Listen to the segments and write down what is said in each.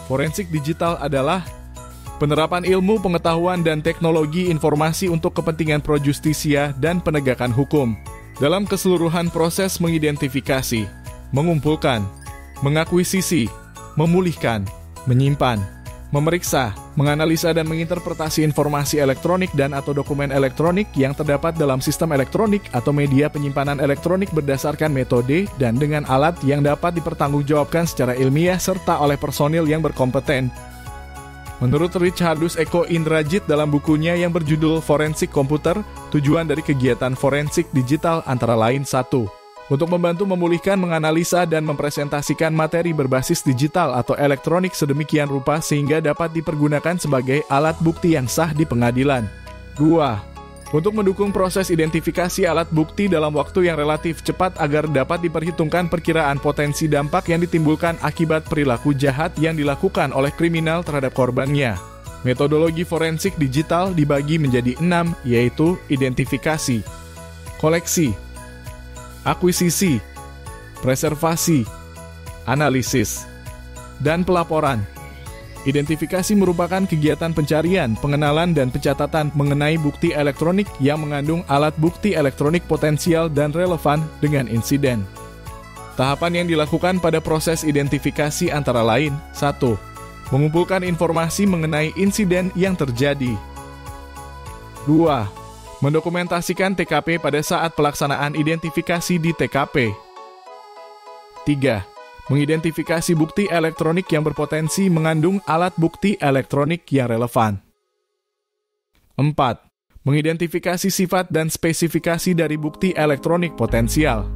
Forensik digital adalah penerapan ilmu pengetahuan dan teknologi informasi untuk kepentingan pro justisia dan penegakan hukum dalam keseluruhan proses mengidentifikasi, mengumpulkan, mengakuisisi, memulihkan, menyimpan, memeriksa, menganalisa dan menginterpretasi informasi elektronik dan atau dokumen elektronik yang terdapat dalam sistem elektronik atau media penyimpanan elektronik berdasarkan metode dan dengan alat yang dapat dipertanggungjawabkan secara ilmiah serta oleh personil yang berkompeten. Menurut Richardus Eko Indrajit dalam bukunya yang berjudul Forensik Komputer, tujuan dari kegiatan forensik digital antara lain 1. Untuk membantu memulihkan, menganalisa, dan mempresentasikan materi berbasis digital atau elektronik sedemikian rupa sehingga dapat dipergunakan sebagai alat bukti yang sah di pengadilan. 2. Untuk mendukung proses identifikasi alat bukti dalam waktu yang relatif cepat agar dapat diperhitungkan perkiraan potensi dampak yang ditimbulkan akibat perilaku jahat yang dilakukan oleh kriminal terhadap korbannya. Metodologi forensik digital dibagi menjadi 6, yaitu identifikasi, koleksi, akuisisi, preservasi, analisis, dan pelaporan. Identifikasi merupakan kegiatan pencarian, pengenalan, dan pencatatan mengenai bukti elektronik yang mengandung alat bukti elektronik potensial dan relevan dengan insiden. Tahapan yang dilakukan pada proses identifikasi antara lain 1. Mengumpulkan informasi mengenai insiden yang terjadi. 2. Mendokumentasikan TKP pada saat pelaksanaan identifikasi di TKP. 3. Mengidentifikasi bukti elektronik yang berpotensi mengandung alat bukti elektronik yang relevan. 4. Mengidentifikasi sifat dan spesifikasi dari bukti elektronik potensial.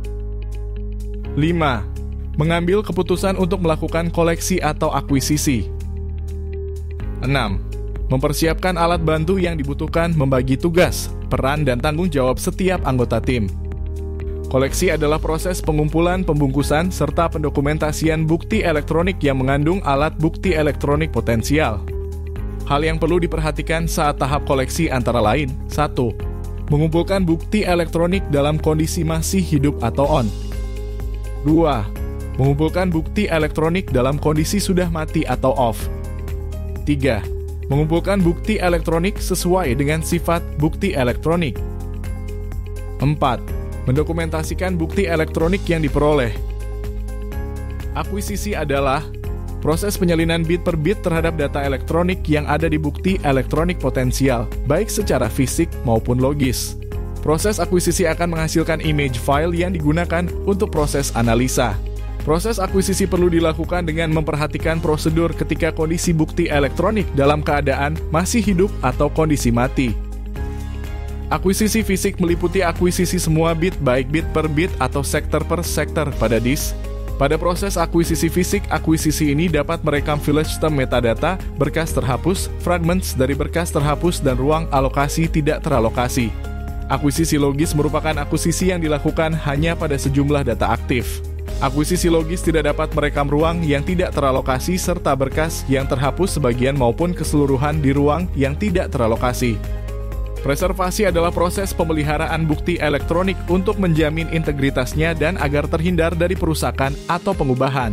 5. Mengambil keputusan untuk melakukan koleksi atau akuisisi. 6. Mempersiapkan alat bantu yang dibutuhkan, membagi tugas, peran, dan tanggung jawab setiap anggota tim. Koleksi adalah proses pengumpulan, pembungkusan, serta pendokumentasian bukti elektronik yang mengandung alat bukti elektronik potensial. Hal yang perlu diperhatikan saat tahap koleksi antara lain 1. Mengumpulkan bukti elektronik dalam kondisi masih hidup atau on. 2. Mengumpulkan bukti elektronik dalam kondisi sudah mati atau off. 3. Mengumpulkan bukti elektronik sesuai dengan sifat bukti elektronik. 4. Mendokumentasikan bukti elektronik yang diperoleh. Akuisisi adalah proses penyalinan bit per bit terhadap data elektronik yang ada di bukti elektronik potensial, baik secara fisik maupun logis. Proses akuisisi akan menghasilkan image file yang digunakan untuk proses analisa. Proses akuisisi perlu dilakukan dengan memperhatikan prosedur ketika kondisi bukti elektronik dalam keadaan masih hidup atau kondisi mati. Akuisisi fisik meliputi akuisisi semua bit baik bit per bit atau sektor per sektor pada disk. Pada proses akuisisi fisik, akuisisi ini dapat merekam file sistem metadata, berkas terhapus, fragments dari berkas terhapus, dan ruang alokasi tidak teralokasi. Akuisisi logis merupakan akuisisi yang dilakukan hanya pada sejumlah data aktif. Akuisisi logis tidak dapat merekam ruang yang tidak teralokasi serta berkas yang terhapus sebagian maupun keseluruhan di ruang yang tidak teralokasi. Preservasi adalah proses pemeliharaan bukti elektronik untuk menjamin integritasnya dan agar terhindar dari perusakan atau pengubahan.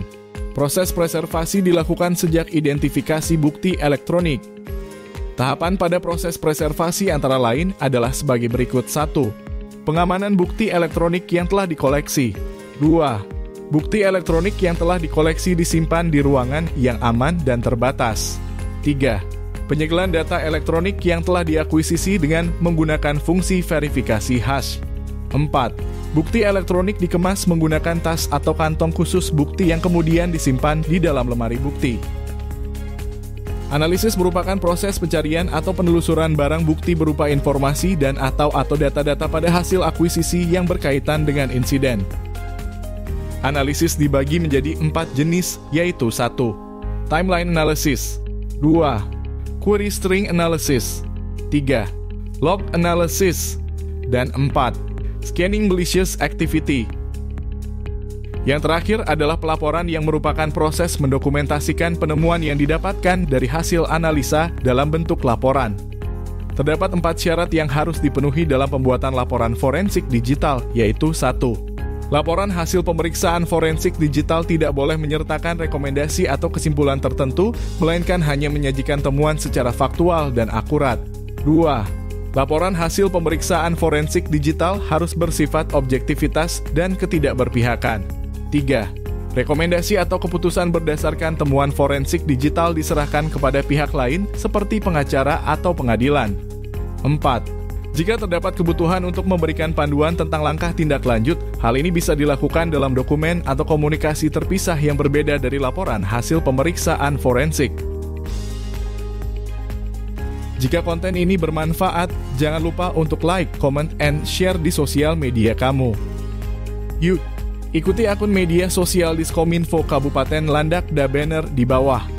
Proses preservasi dilakukan sejak identifikasi bukti elektronik. Tahapan pada proses preservasi antara lain adalah sebagai berikut. 1. Pengamanan bukti elektronik yang telah dikoleksi. 2. Bukti elektronik yang telah dikoleksi disimpan di ruangan yang aman dan terbatas. 3. Penyegelan data elektronik yang telah diakuisisi dengan menggunakan fungsi verifikasi hash. 4. Bukti elektronik dikemas menggunakan tas atau kantong khusus bukti yang kemudian disimpan di dalam lemari bukti. Analisis merupakan proses pencarian atau penelusuran barang bukti berupa informasi dan atau data-data pada hasil akuisisi yang berkaitan dengan insiden. Analisis dibagi menjadi 4 jenis, yaitu 1. Timeline Analysis. 2. Query String Analysis. 3. Log Analysis. Dan 4. Scanning Malicious Activity. Yang terakhir adalah pelaporan yang merupakan proses mendokumentasikan penemuan yang didapatkan dari hasil analisa dalam bentuk laporan. Terdapat 4 syarat yang harus dipenuhi dalam pembuatan laporan forensik digital, yaitu 1. Laporan hasil pemeriksaan forensik digital tidak boleh menyertakan rekomendasi atau kesimpulan tertentu, melainkan hanya menyajikan temuan secara faktual dan akurat. 2. Laporan hasil pemeriksaan forensik digital harus bersifat objektivitas dan ketidakberpihakan. 3. Rekomendasi atau keputusan berdasarkan temuan forensik digital diserahkan kepada pihak lain seperti pengacara atau pengadilan. 4. Jika terdapat kebutuhan untuk memberikan panduan tentang langkah tindak lanjut, hal ini bisa dilakukan dalam dokumen atau komunikasi terpisah yang berbeda dari laporan hasil pemeriksaan forensik. Jika konten ini bermanfaat, jangan lupa untuk like, comment, and share di sosial media kamu. Yuk, ikuti akun media sosial Diskominfo Kabupaten Landak da banner di bawah.